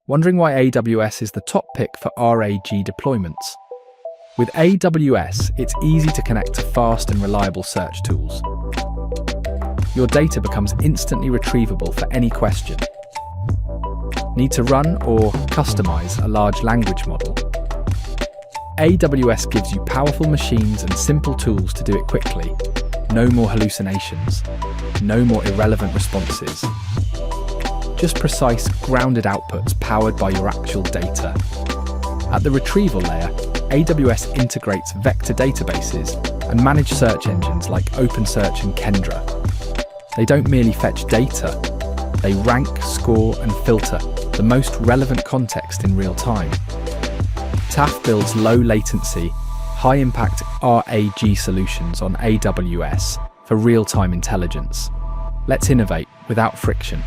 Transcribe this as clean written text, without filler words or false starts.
Wondering why AWS is the top pick for RAG deployments? With AWS, it's easy to connect to fast and reliable search tools. Your data becomes instantly retrievable for any question. Need to run or customize a large language model? AWS gives you powerful machines and simple tools to do it quickly. No more hallucinations. No more irrelevant responses. Just precise, grounded outputs powered by your actual data. At the retrieval layer, AWS integrates vector databases and managed search engines like OpenSearch and Kendra. They don't merely fetch data, they rank, score, and filter the most relevant context in real time. TAFF builds low-latency, high-impact RAG solutions on AWS for real-time intelligence. Let's innovate without friction.